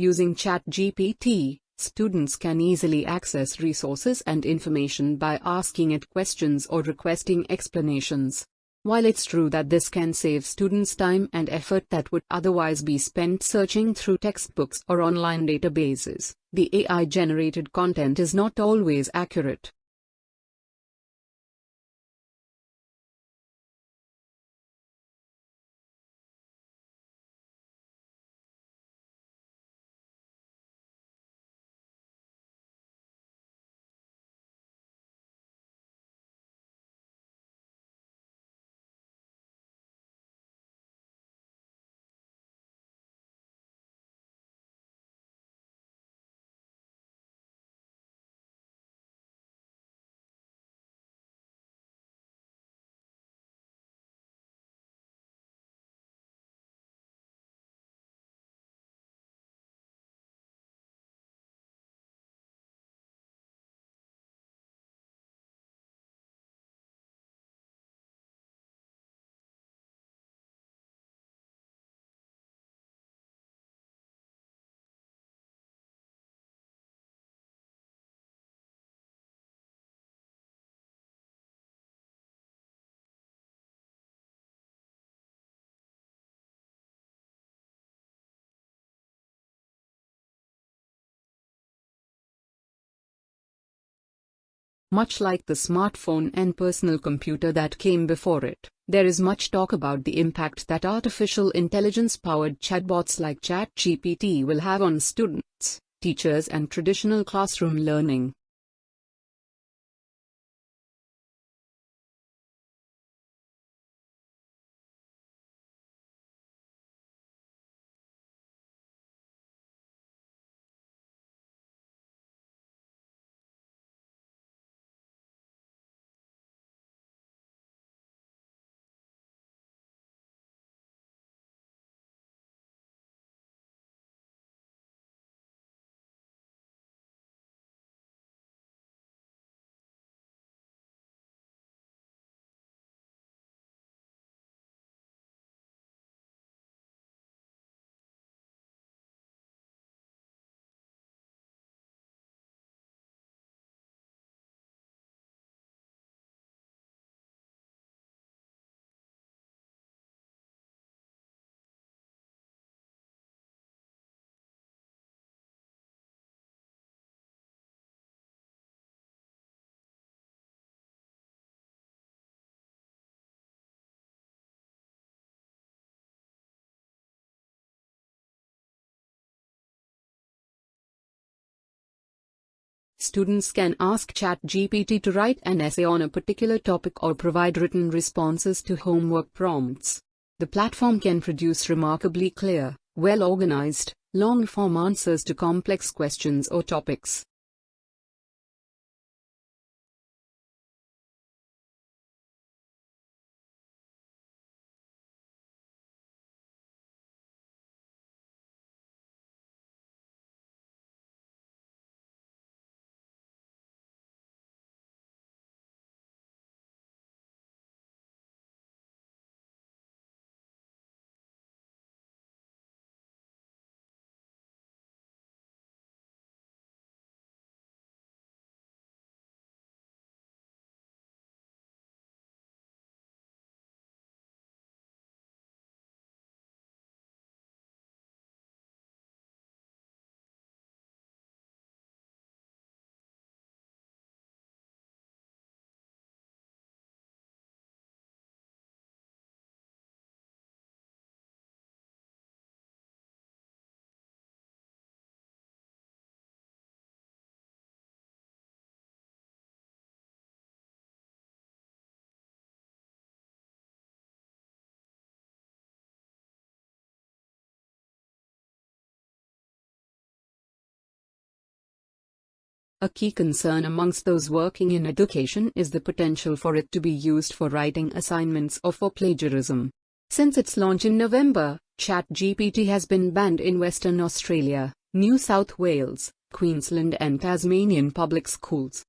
Using ChatGPT, students can easily access resources and information by asking it questions or requesting explanations. While it's true that this can save students time and effort that would otherwise be spent searching through textbooks or online databases, the AI-generated content is not always accurate. Much like the smartphone and personal computer that came before it, there is much talk about the impact that artificial intelligence-powered chatbots like ChatGPT will have on students, teachers, and traditional classroom learning. Students can ask ChatGPT to write an essay on a particular topic or provide written responses to homework prompts. The platform can produce remarkably clear, well-organized, long-form answers to complex questions or topics. A key concern amongst those working in education is the potential for it to be used for writing assignments or for plagiarism. Since its launch in November, ChatGPT has been banned in Western Australia, New South Wales, Queensland and Tasmanian public schools.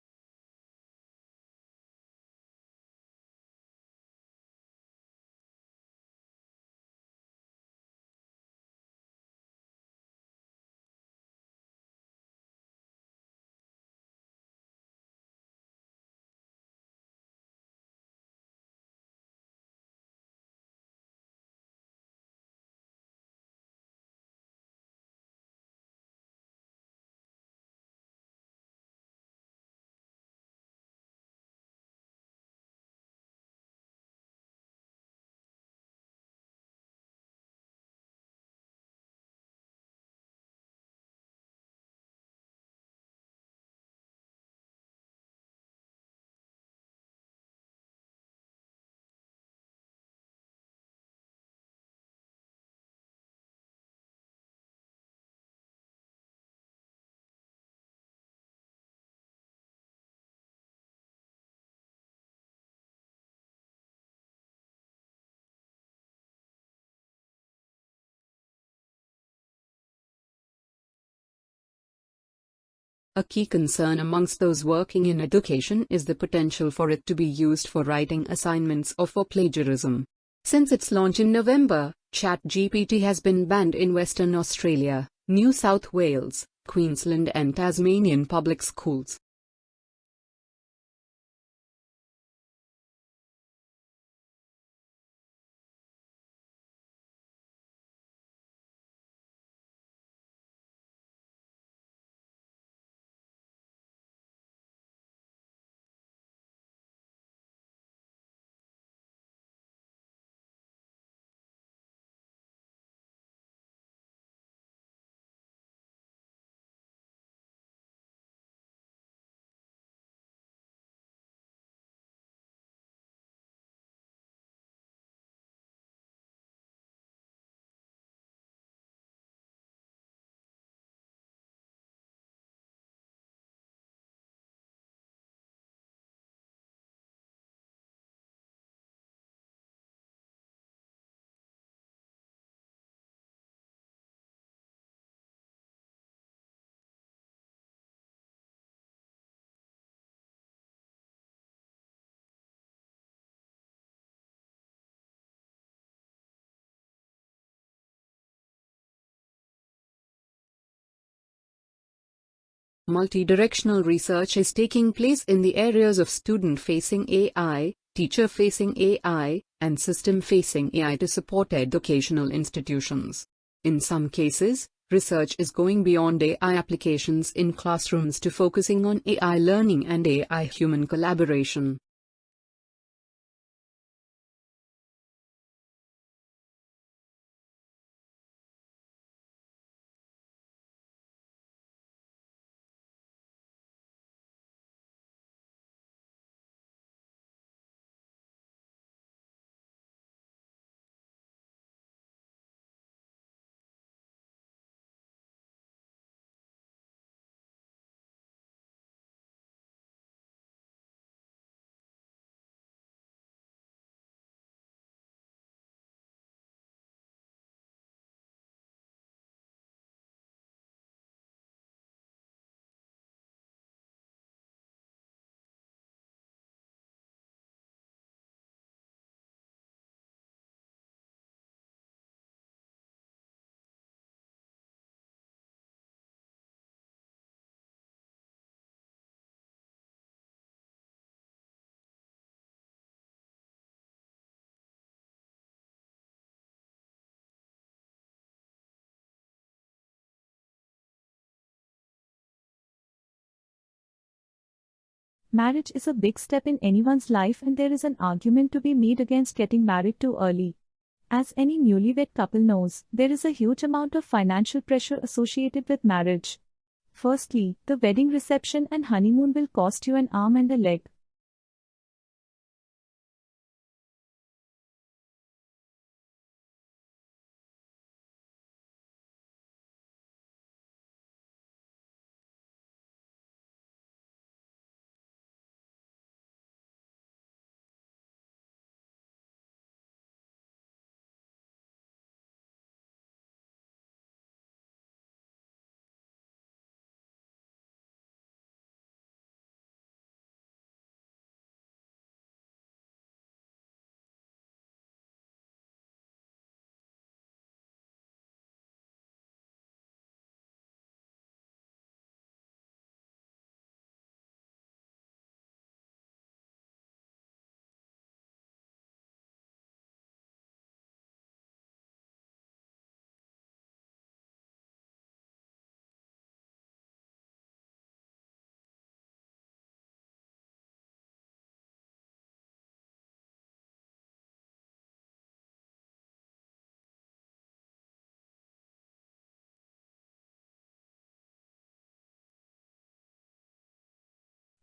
A key concern amongst those working in education is the potential for it to be used for writing assignments or for plagiarism. Since its launch in November, ChatGPT has been banned in Western Australia, New South Wales, Queensland and Tasmanian public schools. Multidirectional research is taking place in the areas of student-facing AI, teacher-facing AI, and system-facing AI to support educational institutions. In some cases, research is going beyond AI applications in classrooms to focusing on AI learning and AI-human collaboration. Marriage is a big step in anyone's life, and there is an argument to be made against getting married too early. As any newlywed couple knows, there is a huge amount of financial pressure associated with marriage. Firstly, the wedding reception and honeymoon will cost you an arm and a leg.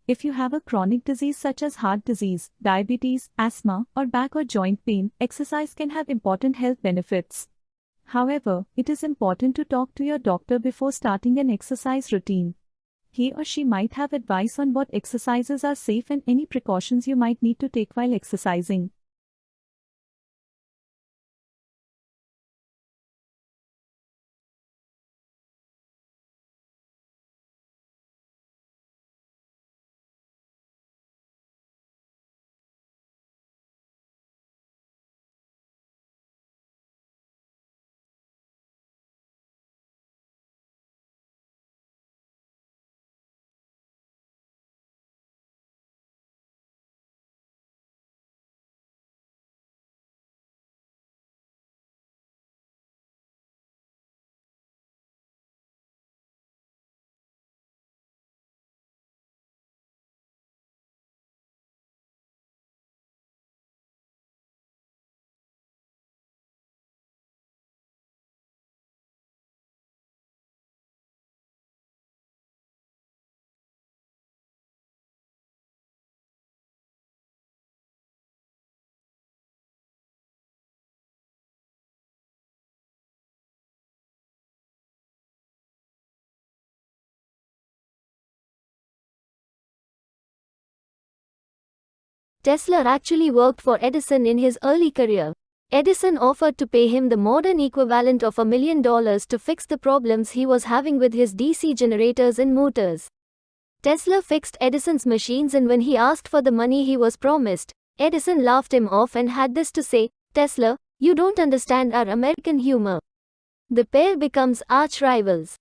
If you have a chronic disease such as heart disease, diabetes, asthma, or back or joint pain, exercise can have important health benefits. However, it is important to talk to your doctor before starting an exercise routine. He or she might have advice on what exercises are safe and any precautions you might need to take while exercising. Tesla actually worked for Edison in his early career. Edison offered to pay him the modern equivalent of $1 million to fix the problems he was having with his DC generators and motors. Tesla fixed Edison's machines, and when he asked for the money he was promised, Edison laughed him off and had this to say, "Tesla, you don't understand our American humor." The pair becomes arch rivals.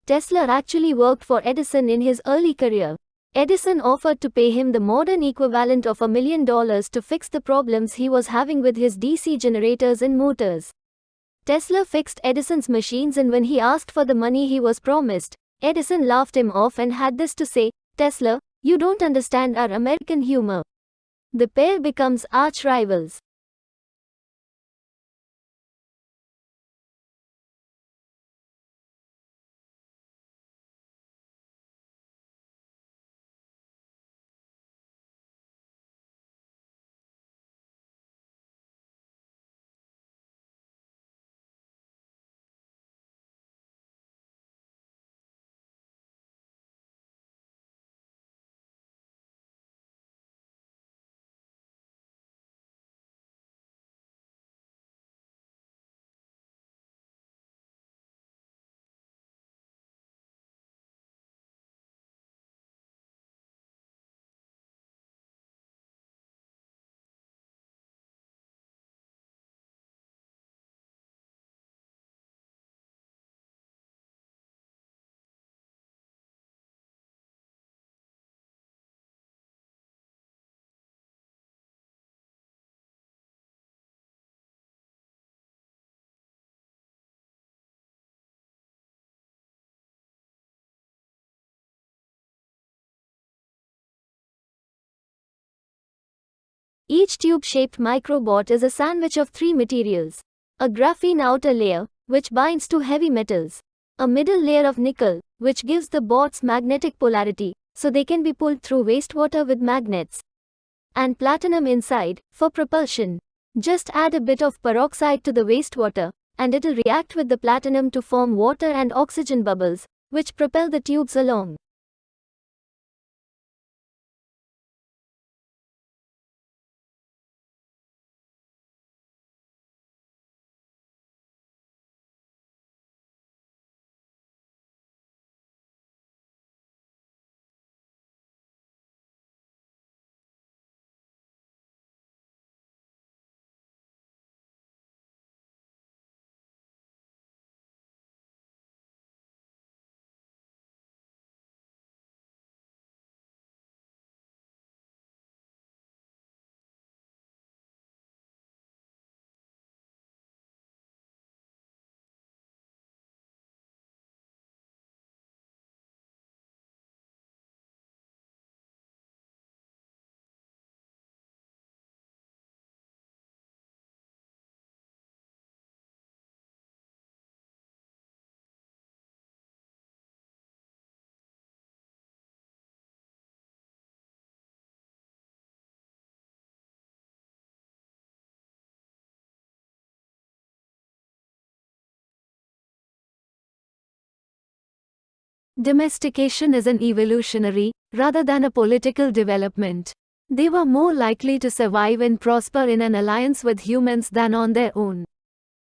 Tesla actually worked for Edison in his early career. Edison offered to pay him the modern equivalent of $1 million to fix the problems he was having with his DC generators and motors. Tesla fixed Edison's machines, and when he asked for the money he was promised, Edison laughed him off and had this to say, "Tesla, you don't understand our American humor." The pair becomes arch rivals. Each tube-shaped microbot is a sandwich of three materials. A graphene outer layer, which binds to heavy metals. A middle layer of nickel, which gives the bots magnetic polarity, so they can be pulled through wastewater with magnets. And platinum inside, for propulsion. Just add a bit of peroxide to the wastewater, and it'll react with the platinum to form water and oxygen bubbles, which propel the tubes along. Domestication is an evolutionary, rather than a political development. They were more likely to survive and prosper in an alliance with humans than on their own.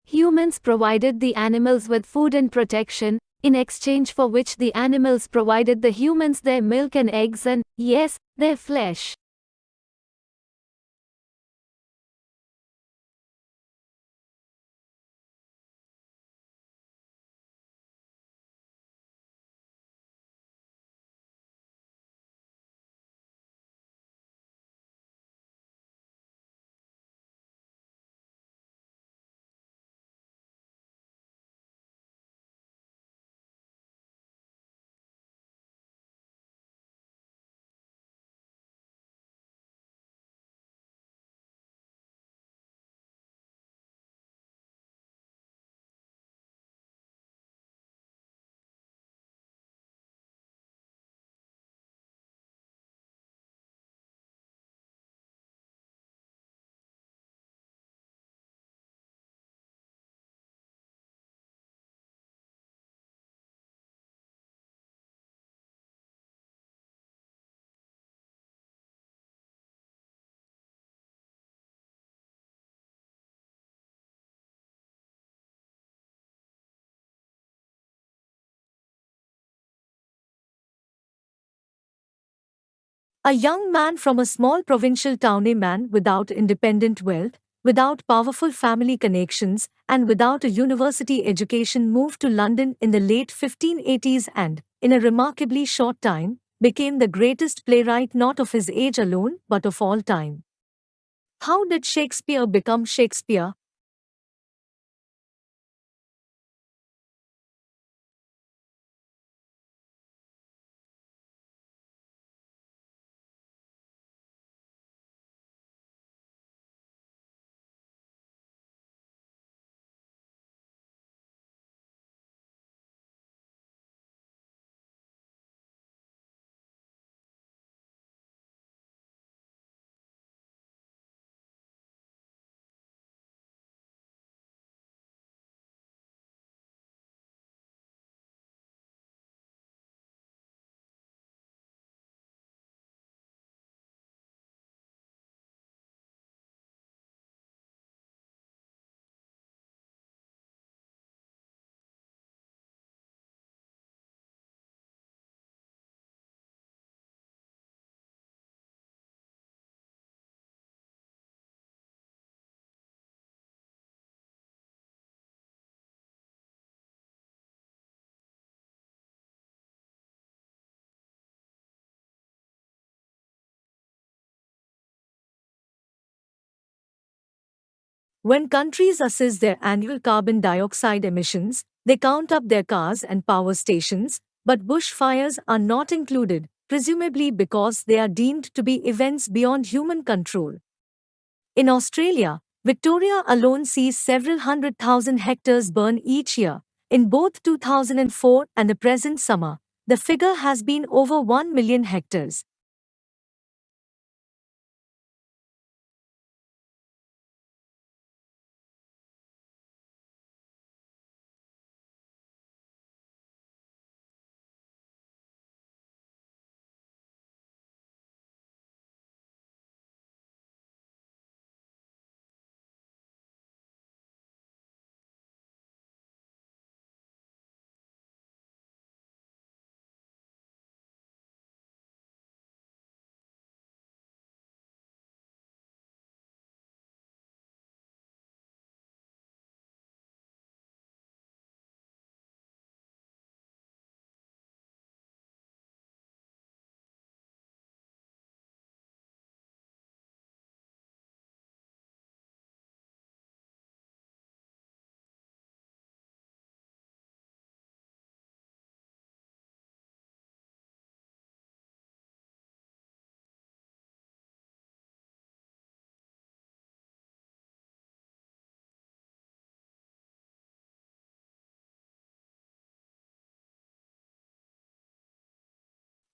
Humans provided the animals with food and protection, in exchange for which the animals provided the humans their milk and eggs and, yes, their flesh. A young man from a small provincial town, a man without independent wealth, without powerful family connections, and without a university education, moved to London in the late 1580s and, in a remarkably short time, became the greatest playwright not of his age alone but of all time. How did Shakespeare become Shakespeare? When countries assess their annual carbon dioxide emissions, they count up their cars and power stations, but bushfires are not included, presumably because they are deemed to be events beyond human control. In Australia, Victoria alone sees several 100,000 hectares burn each year. In both 2004 and the present summer, the figure has been over 1 million hectares.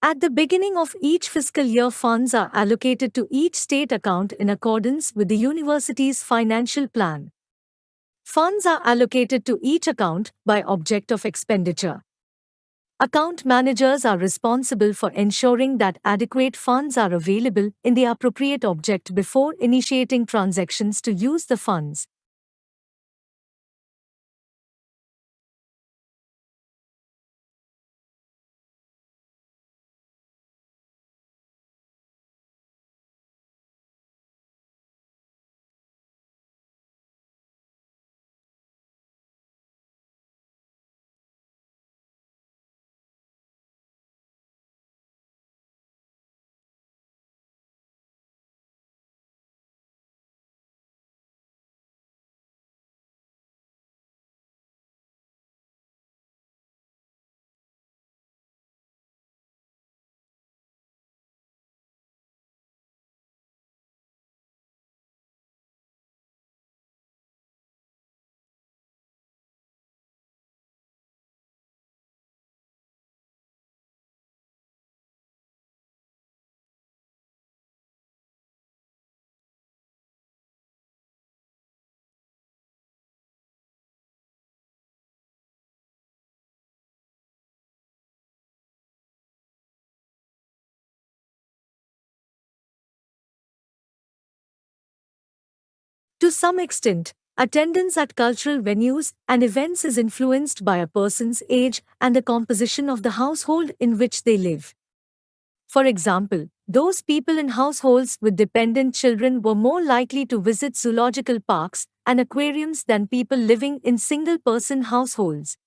At the beginning of each fiscal year, funds are allocated to each state account in accordance with the university's financial plan. Funds are allocated to each account by object of expenditure. Account managers are responsible for ensuring that adequate funds are available in the appropriate object before initiating transactions to use the funds. To some extent, attendance at cultural venues and events is influenced by a person's age and the composition of the household in which they live. For example, those people in households with dependent children were more likely to visit zoological parks and aquariums than people living in single person households.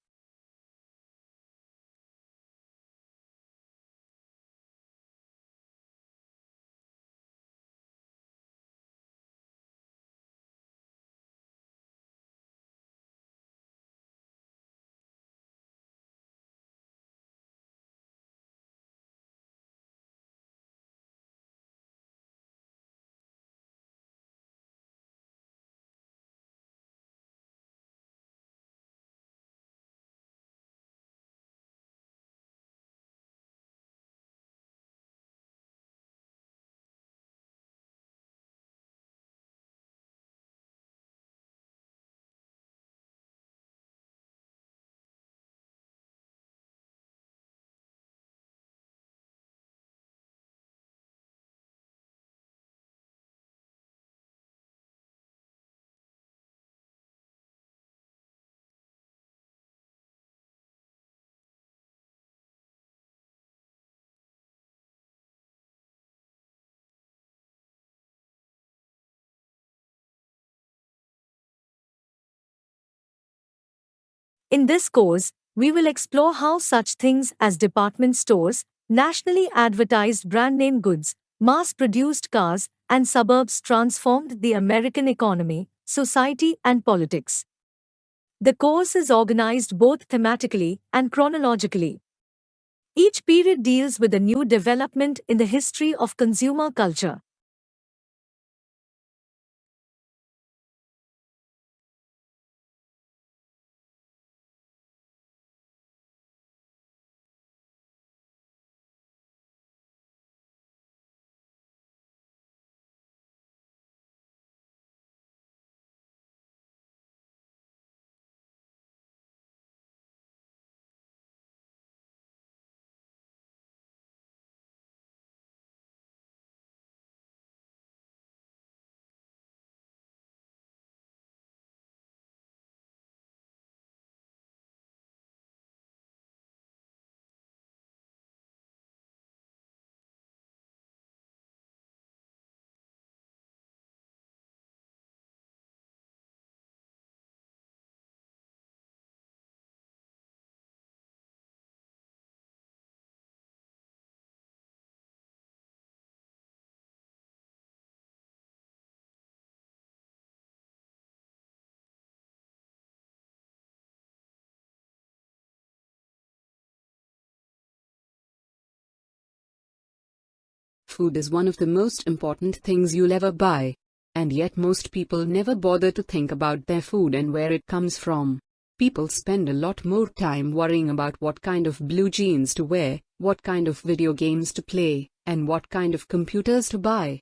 In this course, we will explore how such things as department stores, nationally advertised brand name goods, mass produced cars, and suburbs transformed the American economy, society, and politics. The course is organized both thematically and chronologically. Each period deals with a new development in the history of consumer culture. Food is one of the most important things you'll ever buy. And yet most people never bother to think about their food and where it comes from. People spend a lot more time worrying about what kind of blue jeans to wear, what kind of video games to play, and what kind of computers to buy.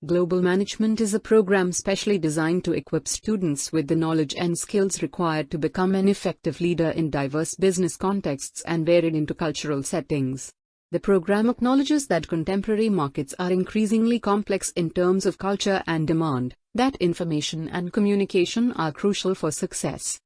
Global Management is a program specially designed to equip students with the knowledge and skills required to become an effective leader in diverse business contexts and varied intercultural settings. The program acknowledges that contemporary markets are increasingly complex in terms of culture and demand, that information and communication are crucial for success.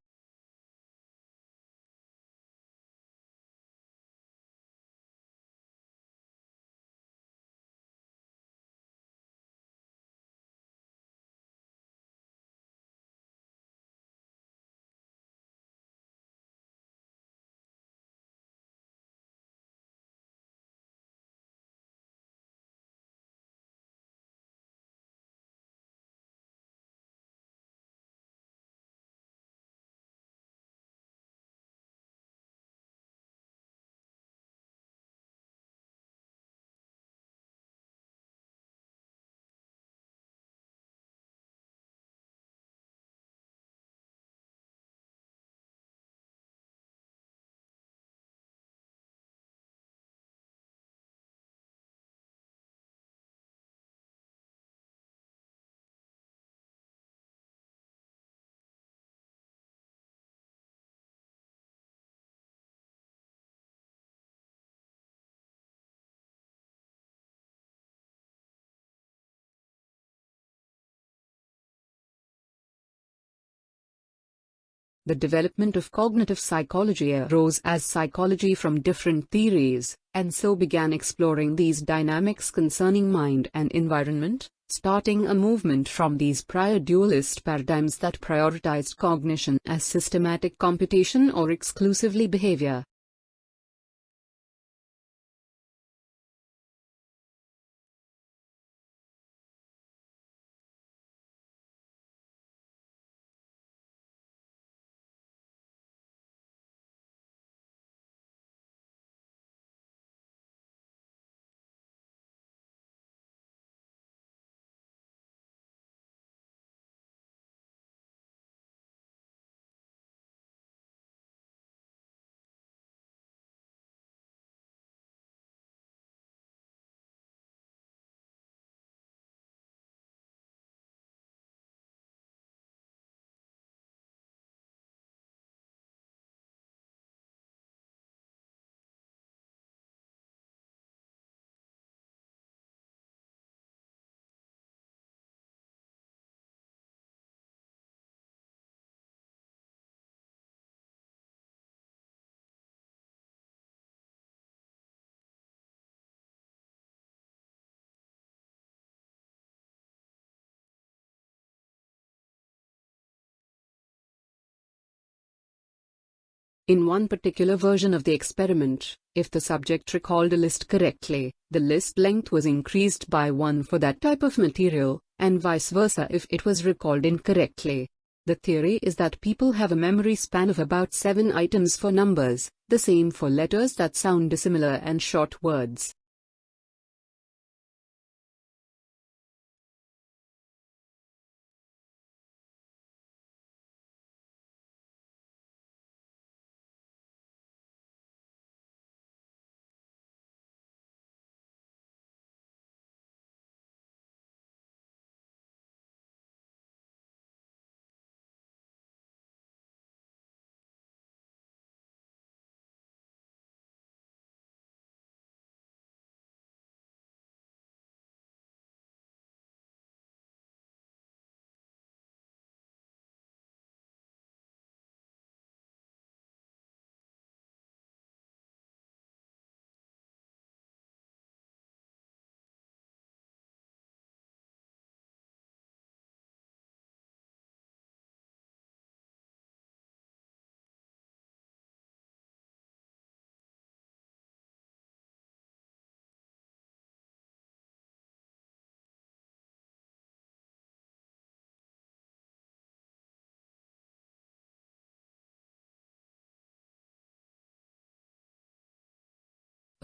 The development of cognitive psychology arose as psychology from different theories, and so began exploring these dynamics concerning mind and environment, starting a movement from these prior dualist paradigms that prioritized cognition as systematic computation or exclusively behavior. In one particular version of the experiment, if the subject recalled a list correctly, the list length was increased by 1 for that type of material, and vice versa if it was recalled incorrectly. The theory is that people have a memory span of about 7 items for numbers, the same for letters that sound dissimilar and short words.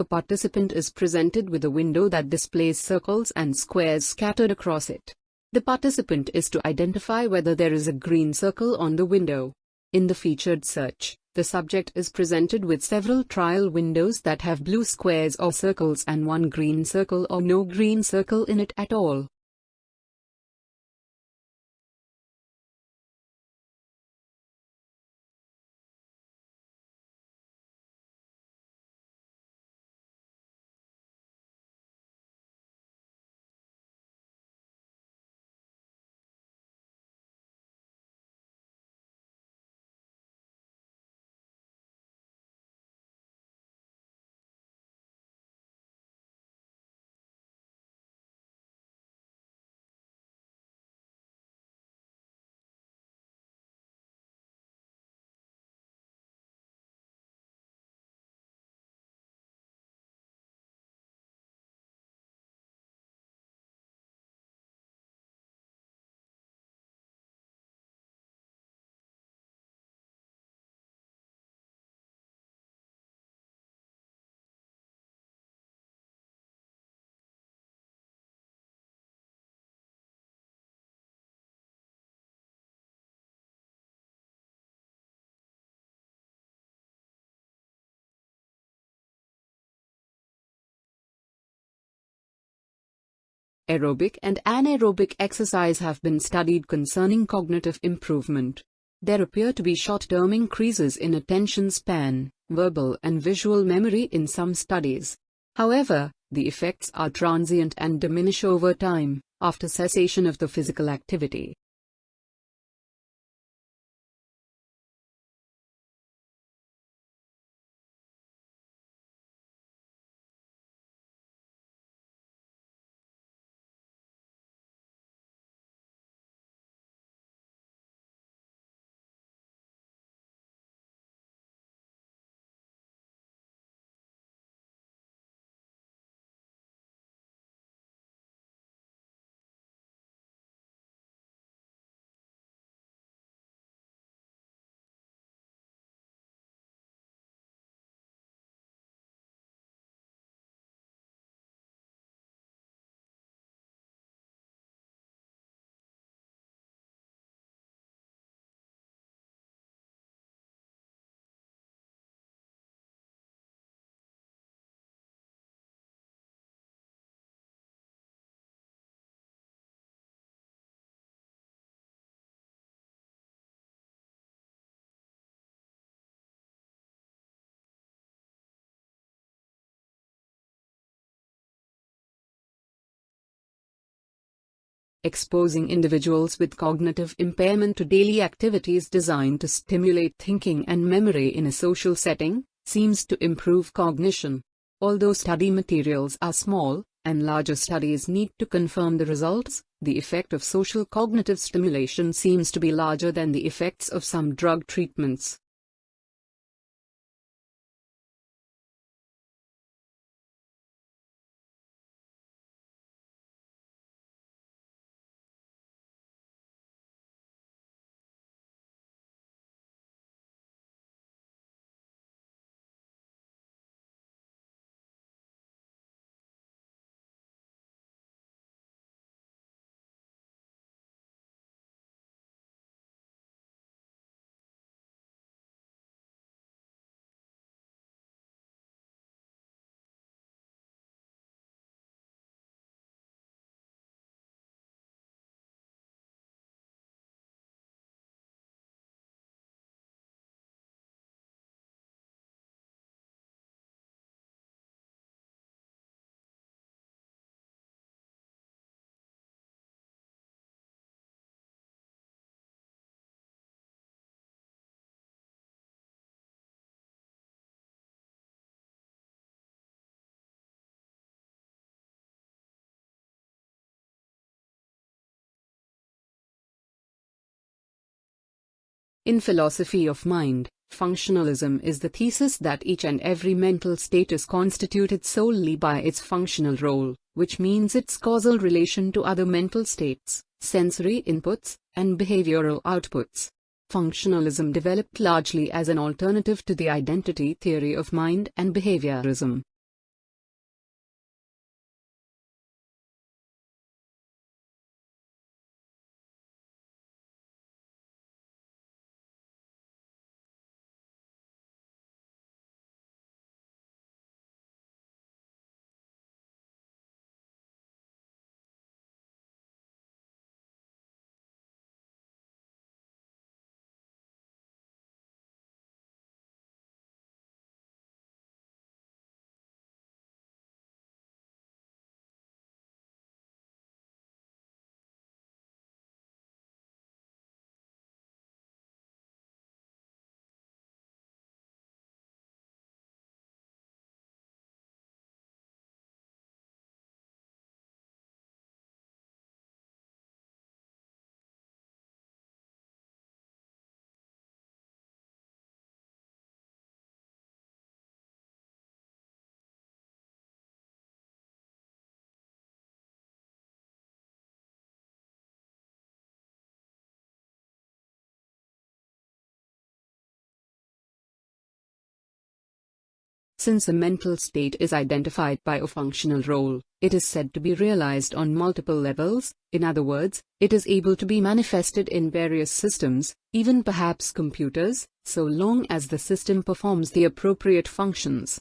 A participant is presented with a window that displays circles and squares scattered across it. The participant is to identify whether there is a green circle on the window. In the featured search, the subject is presented with several trial windows that have blue squares or circles and one green circle or no green circle in it at all. Aerobic and anaerobic exercise have been studied concerning cognitive improvement. There appear to be short-term increases in attention span, verbal and visual memory in some studies. However, the effects are transient and diminish over time, after cessation of the physical activity. Exposing individuals with cognitive impairment to daily activities designed to stimulate thinking and memory in a social setting seems to improve cognition. Although study materials are small, and larger studies need to confirm the results, the effect of social cognitive stimulation seems to be larger than the effects of some drug treatments. In philosophy of mind, functionalism is the thesis that each and every mental state is constituted solely by its functional role, which means its causal relation to other mental states, sensory inputs, and behavioral outputs. Functionalism developed largely as an alternative to the identity theory of mind and behaviorism. Since a mental state is identified by a functional role, it is said to be realized on multiple levels. In other words, it is able to be manifested in various systems, even perhaps computers, so long as the system performs the appropriate functions.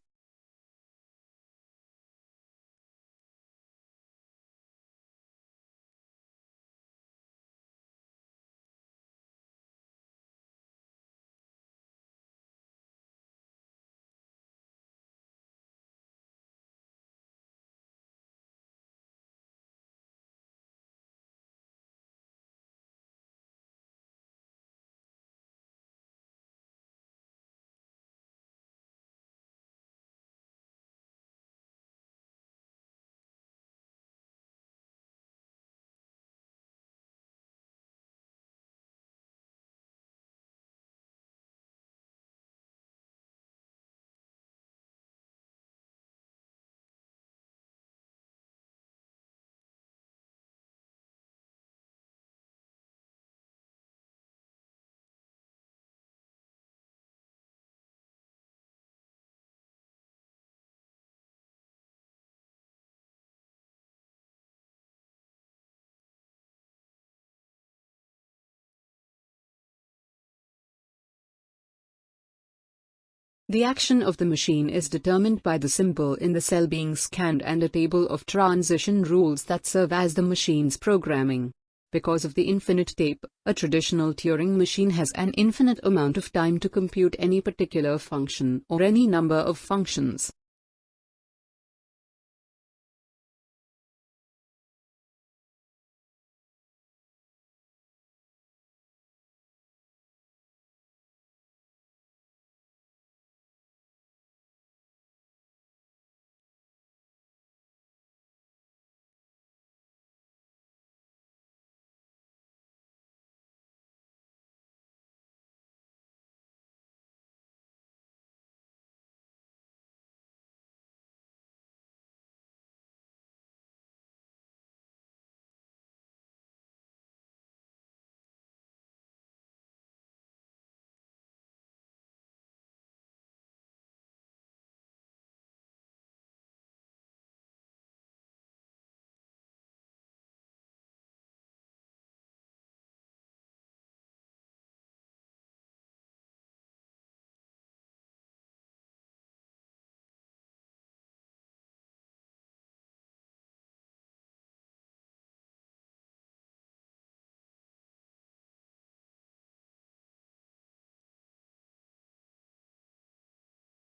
The action of the machine is determined by the symbol in the cell being scanned and a table of transition rules that serve as the machine's programming. Because of the infinite tape, a traditional Turing machine has an infinite amount of time to compute any particular function or any number of functions.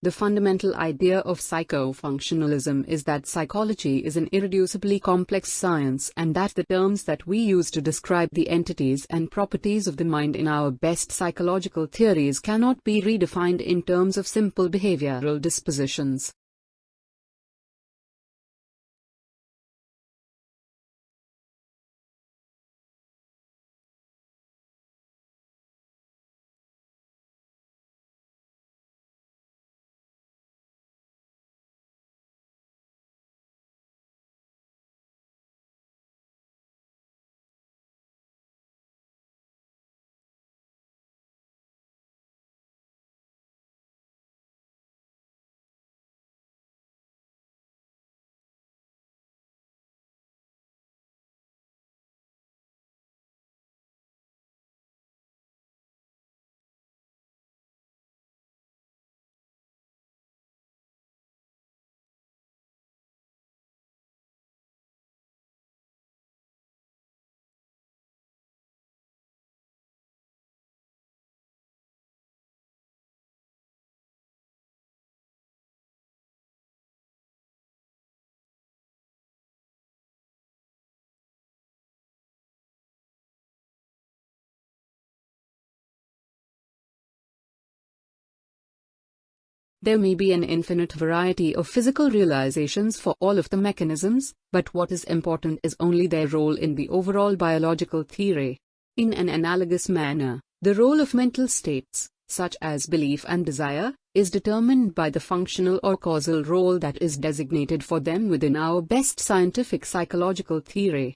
The fundamental idea of psychofunctionalism is that psychology is an irreducibly complex science and that the terms that we use to describe the entities and properties of the mind in our best psychological theories cannot be redefined in terms of simple behavioral dispositions. There may be an infinite variety of physical realizations for all of the mechanisms, but what is important is only their role in the overall biological theory. In an analogous manner, the role of mental states, such as belief and desire, is determined by the functional or causal role that is designated for them within our best scientific psychological theory.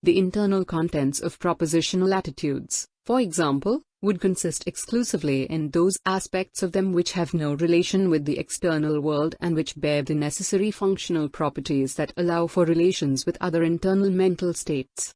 The internal contents of propositional attitudes, for example, would consist exclusively in those aspects of them which have no relation with the external world and which bear the necessary functional properties that allow for relations with other internal mental states.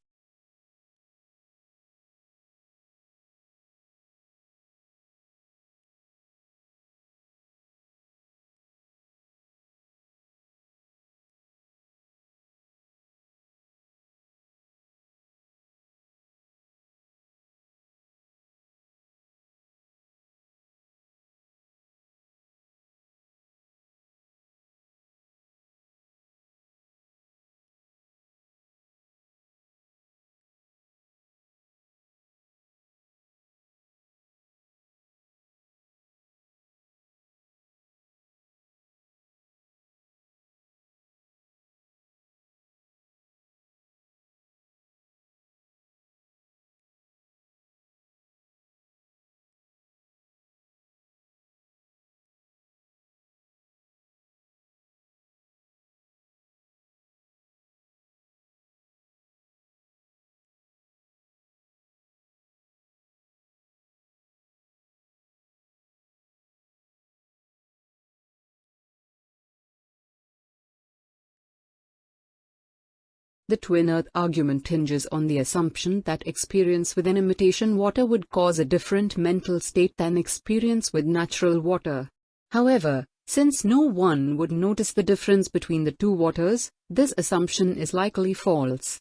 The twin earth argument hinges on the assumption that experience with an imitation water would cause a different mental state than experience with natural water. However, since no one would notice the difference between the two waters, this assumption is likely false.